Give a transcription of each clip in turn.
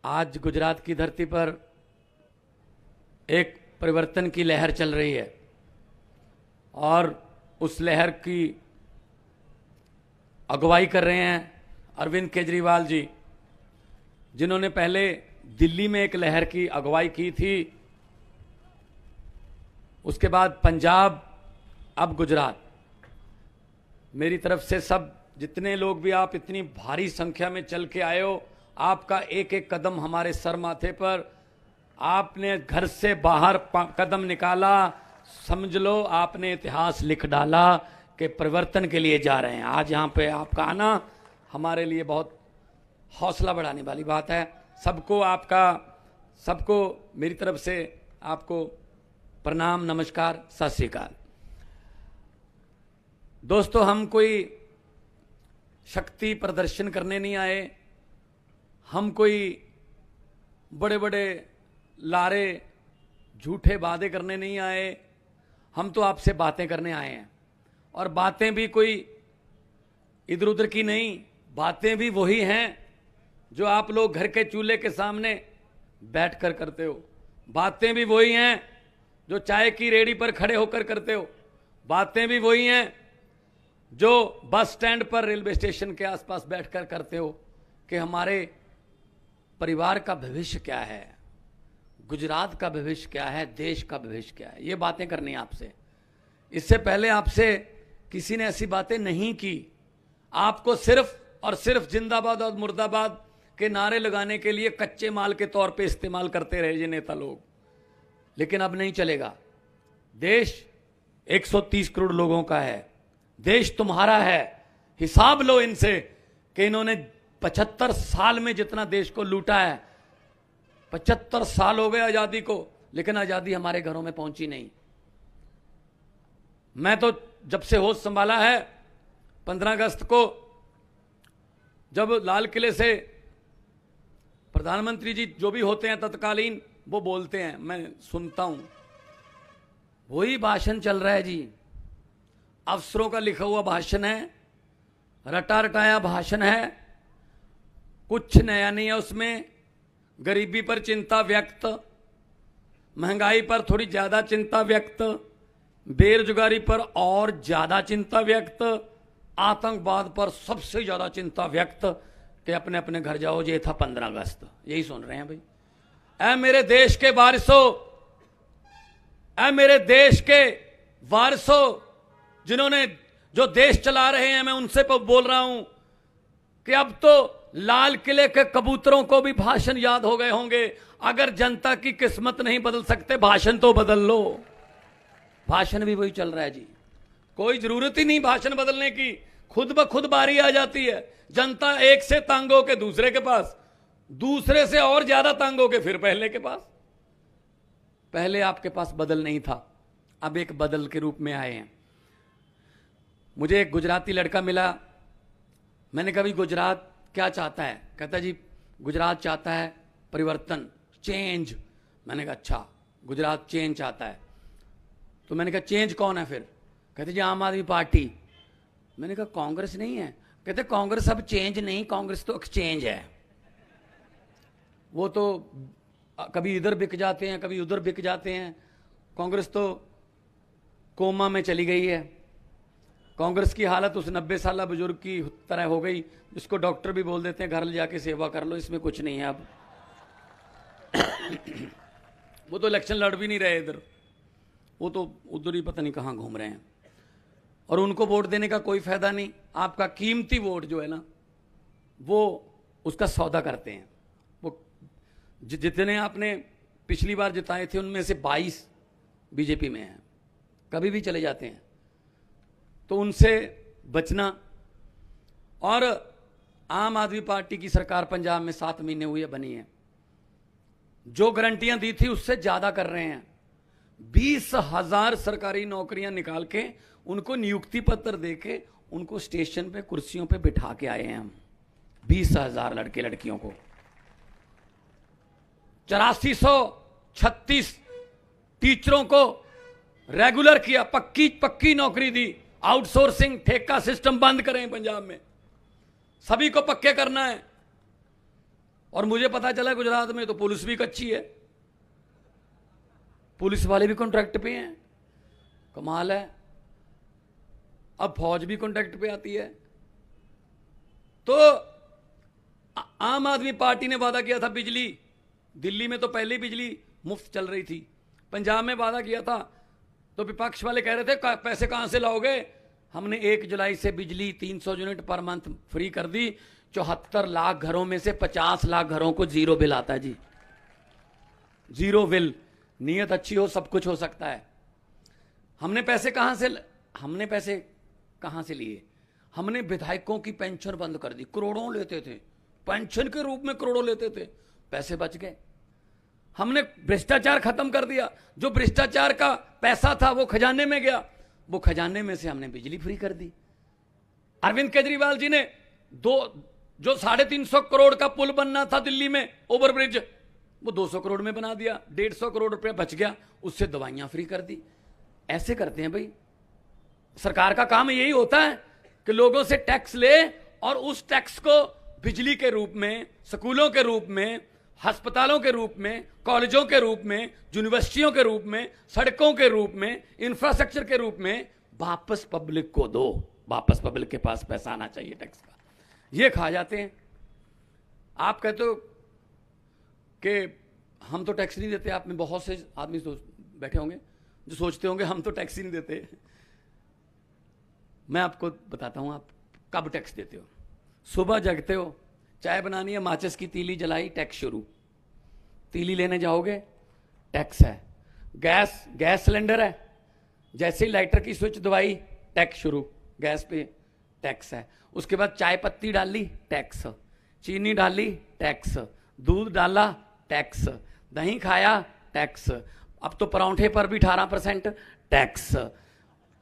आज गुजरात की धरती पर एक परिवर्तन की लहर चल रही है और उस लहर की अगुवाई कर रहे हैं अरविंद केजरीवाल जी, जिन्होंने पहले दिल्ली में एक लहर की अगुवाई की थी, उसके बाद पंजाब, अब गुजरात। मेरी तरफ से सब जितने लोग भी आप इतनी भारी संख्या में चल के आए हो, आपका एक एक कदम हमारे सर माथे पर, आपने घर से बाहर कदम निकाला, समझ लो आपने इतिहास लिख डाला कि परिवर्तन के लिए जा रहे हैं। आज यहाँ पे आपका आना हमारे लिए बहुत हौसला बढ़ाने वाली बात है। सबको मेरी तरफ से आपको प्रणाम, नमस्कार, सत श्री अकाल। दोस्तों, हम कोई शक्ति प्रदर्शन करने नहीं आए, हम कोई बड़े बड़े लारे झूठे वादे करने नहीं आए, हम तो आपसे बातें करने आए हैं। और बातें भी कोई इधर उधर की नहीं, बातें भी वही हैं जो आप लोग घर के चूल्हे के सामने बैठकर करते हो। बातें भी वही हैं जो चाय की रेहड़ी पर खड़े होकर करते हो। बातें भी वही हैं जो बस स्टैंड पर, रेलवे स्टेशन के आसपास बैठकर करते हो कि हमारे परिवार का भविष्य क्या है, गुजरात का भविष्य क्या है, देश का भविष्य क्या है। ये बातें करनी है आपसे। इससे पहले आपसे किसी ने ऐसी बातें नहीं की। आपको सिर्फ और सिर्फ जिंदाबाद और मुर्दाबाद के नारे लगाने के लिए कच्चे माल के तौर पे इस्तेमाल करते रहे ये नेता लोग। लेकिन अब नहीं चलेगा। देश 130 करोड़ लोगों का है, देश तुम्हारा है। हिसाब लो इनसे कि इन्होंने 75 साल में जितना देश को लूटा है, 75 साल हो गए आजादी को, लेकिन आजादी हमारे घरों में पहुंची नहीं। मैं तो जब से होश संभाला है, 15 अगस्त को जब लाल किले से प्रधानमंत्री जी जो भी होते हैं तत्कालीन, वो बोलते हैं, मैं सुनता हूं, वही भाषण चल रहा है जी। अफसरों का लिखा हुआ भाषण है, रटा रटाया भाषण है, कुछ नया नहीं है उसमें। गरीबी पर चिंता व्यक्त, महंगाई पर थोड़ी ज्यादा चिंता व्यक्त, बेरोजगारी पर और ज्यादा चिंता व्यक्त, आतंकवाद पर सबसे ज्यादा चिंता व्यक्त कि अपने अपने घर जाओ। ये था 15 अगस्त, यही सुन रहे हैं भाई। ऐ मेरे देश के वारिसों, ऐ मेरे देश के वारिसों, जिन्होंने जो देश चला रहे हैं, मैं उनसे बोल रहा हूं कि अब तो लाल किले के कबूतरों को भी भाषण याद हो गए होंगे। अगर जनता की किस्मत नहीं बदल सकते, भाषण तो बदल लो। भाषण भी वही चल रहा है जी। कोई जरूरत ही नहीं भाषण बदलने की, खुद ब खुद बारी आ जाती है। जनता एक से तंग हो के दूसरे के पास, दूसरे से और ज्यादा तंग हो के फिर पहले के पास। पहले आपके पास बदल नहीं था, अब एक बदल के रूप में आए हैं। मुझे एक गुजराती लड़का मिला, मैंने कहा भाई गुजरात क्या चाहता है? कहता जी गुजरात चाहता है परिवर्तन, चेंज। मैंने कहा अच्छा, गुजरात चेंज चाहता है। तो मैंने कहा चेंज कौन है फिर? कहते जी आम आदमी पार्टी। मैंने कहा कांग्रेस नहीं है? कहते कांग्रेस अब चेंज नहीं, कांग्रेस तो एक्सचेंज है। वो तो कभी इधर बिक जाते हैं, कभी उधर बिक जाते हैं। कांग्रेस तो कोमा में चली गई है। कांग्रेस की हालत उस 90 साल बुजुर्ग की तरह हो गई, जिसको डॉक्टर भी बोल देते हैं घर ले जाके सेवा कर लो, इसमें कुछ नहीं है अब। वो तो इलेक्शन लड़ भी नहीं रहे इधर, वो तो उधर ही पता नहीं कहाँ घूम रहे हैं। और उनको वोट देने का कोई फायदा नहीं। आपका कीमती वोट जो है ना, वो उसका सौदा करते हैं। वो जितने आपने पिछली बार जिताए थे, उनमें से 22 बीजेपी में हैं, कभी भी चले जाते हैं। तो उनसे बचना। और आम आदमी पार्टी की सरकार पंजाब में 7 महीने हुए बनी है, जो गारंटियां दी थी उससे ज्यादा कर रहे हैं। 20,000 सरकारी नौकरियां निकाल के, उनको नियुक्ति पत्र देके, उनको स्टेशन पे कुर्सियों पे बिठा के आए हैं हम। 20,000 लड़के लड़कियों को 8436 टीचरों को रेगुलर किया, पक्की नौकरी दी। आउटसोर्सिंग, ठेका सिस्टम बंद करें पंजाब में, सभी को पक्के करना है। और मुझे पता चला गुजरात में तो पुलिस भी कच्ची है, पुलिस वाले भी कॉन्ट्रैक्ट पे हैं, कमाल है। अब फौज भी कॉन्ट्रैक्ट पे आती है। तो आम आदमी पार्टी ने वादा किया था बिजली, दिल्ली में तो पहले ही बिजली मुफ्त चल रही थी, पंजाब में वादा किया था, तो विपक्ष वाले कह रहे थे पैसे कहां से लाओगे। हमने 1 जुलाई से बिजली 300 यूनिट पर मंथ फ्री कर दी। 74 लाख घरों में से 50 लाख घरों को जीरो बिल आता है जी, जीरो बिल। नीयत अच्छी हो सब कुछ हो सकता है। हमने पैसे कहां से लिए? हमने विधायकों की पेंशन बंद कर दी, करोड़ों लेते थे, पेंशन के रूप में करोड़ों लेते थे, पैसे बच गए। हमने भ्रष्टाचार खत्म कर दिया, जो भ्रष्टाचार का पैसा था वो खजाने में गया, वो खजाने में से हमने बिजली फ्री कर दी। अरविंद केजरीवाल जी ने जो 350 करोड़ का पुल बनना था दिल्ली में, ओवरब्रिज, वो 200 करोड़ में बना दिया, 150 करोड़ रुपया बच गया, उससे दवाइयां फ्री कर दी। ऐसे करते हैं भाई, सरकार का काम यही होता है कि लोगों से टैक्स ले और उस टैक्स को बिजली के रूप में, स्कूलों के रूप में, अस्पतालों के रूप में, कॉलेजों के रूप में, यूनिवर्सिटियों के रूप में, सड़कों के रूप में, इंफ्रास्ट्रक्चर के रूप में वापस पब्लिक को दो। वापस पब्लिक के पास पैसा आना चाहिए टैक्स का। ये खा जाते हैं। आप कहते हो कि हम तो टैक्स नहीं देते, आप में बहुत से आदमी बैठे होंगे जो सोचते होंगे हम तो टैक्स ही नहीं देते। मैं आपको बताता हूं आप कब टैक्स देते हो। सुबह जगते हो, चाय बनानी है, माचिस की तीली जलाई, टैक्स शुरू। तीली लेने जाओगे, टैक्स है। गैस सिलेंडर है, जैसे ही लाइटर की स्विच दबाई, टैक्स शुरू, गैस पे टैक्स है। उसके बाद चाय पत्ती डाली, टैक्स, चीनी डाली, टैक्स, दूध डाला, टैक्स, दही खाया, टैक्स, अब तो परांठे पर भी 18% टैक्स।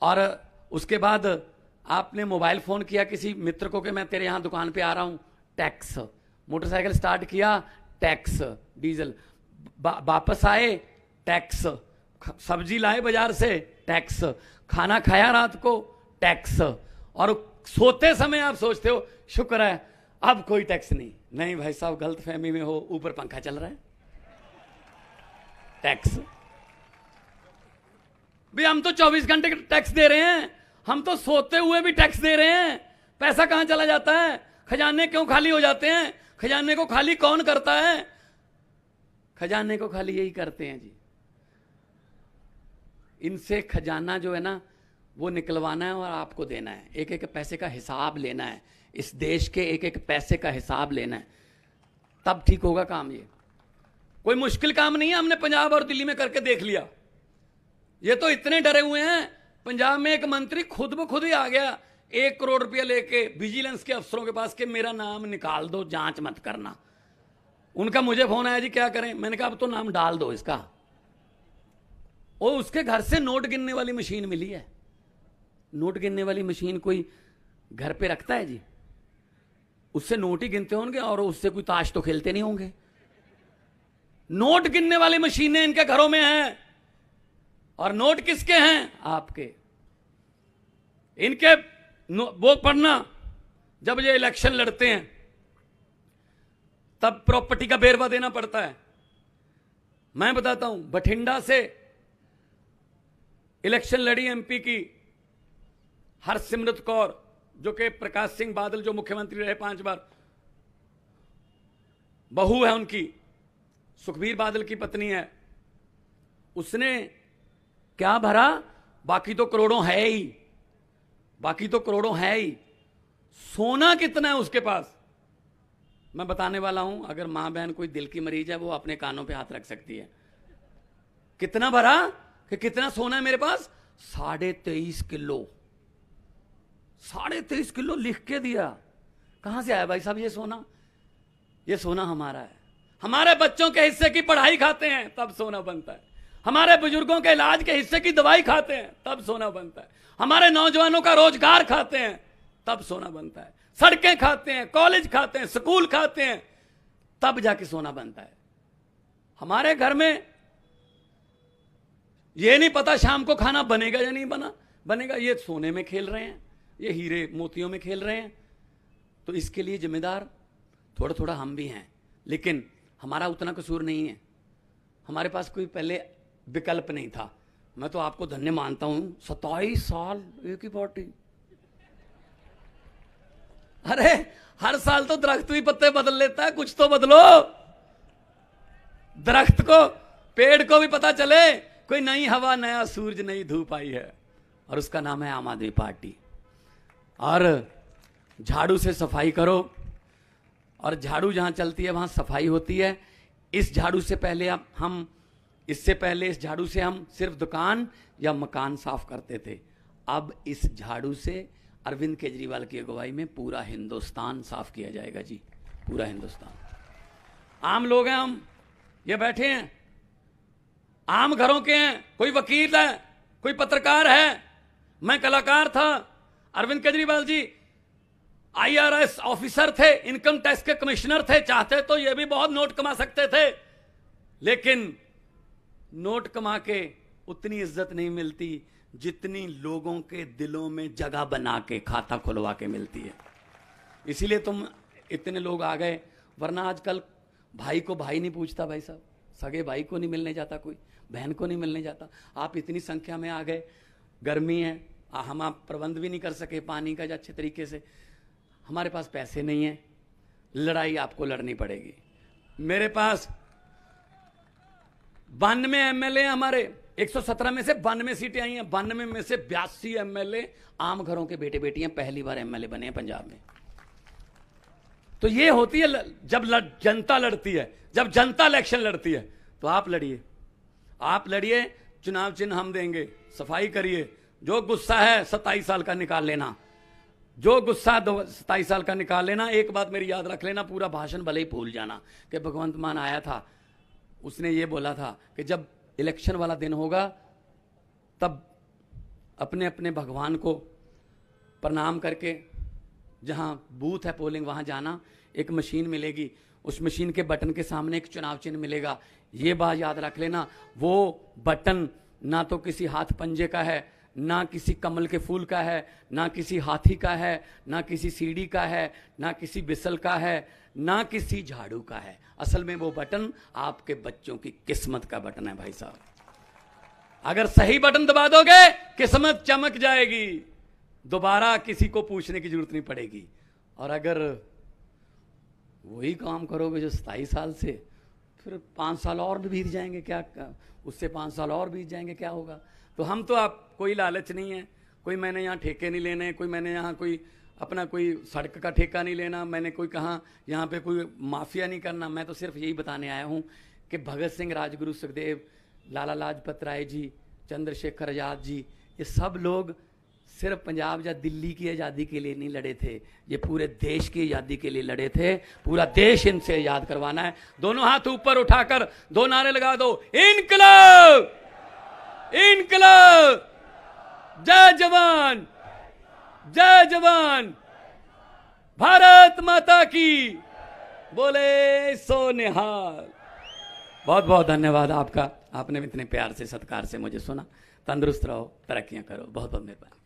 और उसके बाद आपने मोबाइल फोन किया किसी मित्र को कि मैं तेरे यहां दुकान पे आ रहा हूं, टैक्स। मोटरसाइकिल स्टार्ट किया, टैक्स, डीजल, वापस आए, टैक्स, सब्जी लाए बाजार से, टैक्स, खाना खाया रात को, टैक्स। और सोते समय आप सोचते हो शुक्र है अब कोई टैक्स नहीं भाई साहब, गलतफहमी में हो, ऊपर पंखा चल रहा है, टैक्स। भाई हम तो 24 घंटे टैक्स दे रहे हैं, हम तो सोते हुए भी टैक्स दे रहे हैं। पैसा कहां चला जाता है? खजाने क्यों खाली हो जाते हैं? खजाने को खाली कौन करता है? खजाने को खाली यही करते हैं जी। इनसे खजाना जो है ना वो निकलवाना है और आपको देना है, एक एक पैसे का हिसाब लेना है, इस देश के एक एक पैसे का हिसाब लेना है, तब ठीक होगा काम। ये कोई मुश्किल काम नहीं है, हमने पंजाब और दिल्ली में करके देख लिया। ये तो इतने डरे हुए हैं, पंजाब में एक मंत्री खुद ब खुद ही आ गया 1 करोड़ रुपया लेके विजिलेंस के अफसरों के पास कि मेरा नाम निकाल दो, जांच मत करना। उनका मुझे फोन आया, जी क्या करें? मैंने कहा अब तो नाम डाल दो इसका। और उसके घर से नोट गिनने वाली मशीन मिली है। नोट गिनने वाली मशीन कोई घर पे रखता है जी? उससे नोट ही गिनते होंगे और उससे कोई ताश तो खेलते नहीं होंगे। नोट गिनने वाली मशीनें इनके घरों में हैं। और नोट किसके हैं? आपके। इनके वो पढ़ना, जब ये इलेक्शन लड़ते हैं तब प्रॉपर्टी का बेरवा देना पड़ता है। मैं बताता हूं, बठिंडा से इलेक्शन लड़ी एमपी की हरसिमरत कौर, जो कि प्रकाश सिंह बादल जो मुख्यमंत्री रहे 5 बार, बहू है उनकी, सुखबीर बादल की पत्नी है। उसने क्या भरा? बाकी तो करोड़ों है ही, बाकी तो करोड़ों है ही। सोना कितना है उसके पास मैं बताने वाला हूं। अगर मां बहन कोई दिल की मरीज है वो अपने कानों पे हाथ रख सकती है। कितना भरा कि कितना सोना है मेरे पास? 23.5 किलो। 23.5 किलो लिख के दिया। कहां से आया भाई साहब ये सोना? ये सोना हमारा है। हमारे बच्चों के हिस्से की पढ़ाई खाते हैं तब सोना बनता है। हमारे बुजुर्गों के इलाज के हिस्से की दवाई खाते हैं तब सोना बनता है। हमारे नौजवानों का रोजगार खाते हैं तब सोना बनता है। सड़कें खाते हैं, कॉलेज खाते हैं, स्कूल खाते हैं, तब जाके सोना बनता है। हमारे घर में ये नहीं पता शाम को खाना बनेगा या नहीं बनेगा। ये सोने में खेल रहे हैं, ये हीरे मोतियों में खेल रहे हैं। तो इसके लिए जिम्मेदार थोड़ा थोड़ा हम भी हैं। लेकिन हमारा उतना कसूर नहीं है, हमारे पास कोई पहले विकल्प नहीं था। मैं तो आपको धन्य मानता हूं, 27 साल एक ही पार्टी। अरे हर साल तो दरख्त भी पत्ते बदल लेता है, कुछ तो बदलो। दरख्त को, पेड़ को भी पता चले कोई नई हवा, नया सूरज, नई धूप आई है, और उसका नाम है आम आदमी पार्टी। और झाड़ू से सफाई करो, और झाड़ू जहां चलती है वहां सफाई होती है। इस झाड़ू से पहले इससे पहले इस झाड़ू से हम सिर्फ दुकान या मकान साफ करते थे। अब इस झाड़ू से अरविंद केजरीवाल की अगुवाई में पूरा हिंदुस्तान साफ किया जाएगा जी, पूरा हिंदुस्तान। आम लोग हैं हम, ये बैठे हैं, आम घरों के हैं, कोई वकील है, कोई पत्रकार है, मैं कलाकार था। अरविंद केजरीवाल जी IRS ऑफिसर थे, इनकम टैक्स के कमिश्नर थे, चाहते तो ये भी बहुत नोट कमा सकते थे, लेकिन नोट कमा के उतनी इज्जत नहीं मिलती जितनी लोगों के दिलों में जगह बना के, खाता खुलवा के मिलती है। इसीलिए तुम इतने लोग आ गए, वरना आजकल भाई को भाई नहीं पूछता, भाई साहब, सगे भाई को नहीं मिलने जाता, कोई बहन को नहीं मिलने जाता। आप इतनी संख्या में आ गए, गर्मी है, हम आप प्रबंध भी नहीं कर सके पानी का अच्छे तरीके से, हमारे पास पैसे नहीं है, लड़ाई आपको लड़नी पड़ेगी। मेरे पास 92 MLA हमारे, 117 में से 92 सीटें आई हैं, 92 में से 82 MLA आम घरों के बेटे बेटियां पहली बार MLA बने हैं पंजाब में। तो ये होती है जब जनता लड़ती है, जब जनता इलेक्शन लड़ती है, तो आप लड़िए, आप लड़िए, चुनाव चिन्ह हम देंगे, सफाई करिए। जो गुस्सा है 27 साल का निकाल लेना, जो गुस्सा 27 साल का निकाल लेना। एक बात मेरी याद रख लेना, पूरा भाषण भले ही भूल जाना कि भगवंत मान आया था, उसने ये बोला था कि जब इलेक्शन वाला दिन होगा तब अपने अपने भगवान को प्रणाम करके, जहां बूथ है पोलिंग वहां जाना, एक मशीन मिलेगी, उस मशीन के बटन के सामने एक चुनाव चिन्ह मिलेगा। ये बात याद रख लेना, वो बटन ना तो किसी हाथ पंजे का है, ना किसी कमल के फूल का है, ना किसी हाथी का है, ना किसी सीढ़ी का है, ना किसी बिसल का है, ना किसी झाड़ू का है। असल में वो बटन आपके बच्चों की किस्मत का बटन है भाई साहब। अगर सही बटन दबा दोगे, किस्मत चमक जाएगी, दोबारा किसी को पूछने की जरूरत नहीं पड़ेगी। और अगर वही काम करोगे जो 27 साल से, फिर 5 साल और भी बीत जाएंगे, क्या उससे 5 साल और बीत जाएंगे, क्या होगा। तो हम तो, आप कोई लालच नहीं है, कोई मैंने यहाँ ठेके नहीं लेने, कोई मैंने यहाँ कोई अपना कोई सड़क का ठेका नहीं लेना, मैंने कोई कहा यहाँ पे कोई माफिया नहीं करना। मैं तो सिर्फ यही बताने आया हूँ कि भगत सिंह, राजगुरु सुखदेव, लाला लाजपत राय जी, चंद्रशेखर आजाद जी, ये सब लोग सिर्फ पंजाब या दिल्ली की आज़ादी के लिए नहीं लड़े थे, ये पूरे देश की आज़ादी के लिए लड़े थे। पूरा देश इनसे याद करवाना है। दोनों हाथ ऊपर उठाकर 2 नारे लगा दो, इनकलाब, इनकलाब, जय जवान, जय जवान, भारत माता की, बोले सो निहाल। बहुत बहुत धन्यवाद आपका, आपने इतने प्यार से, सत्कार से मुझे सुना। तंदुरुस्त रहो, तरक्कियां करो, बहुत बहुत मेहरबानी।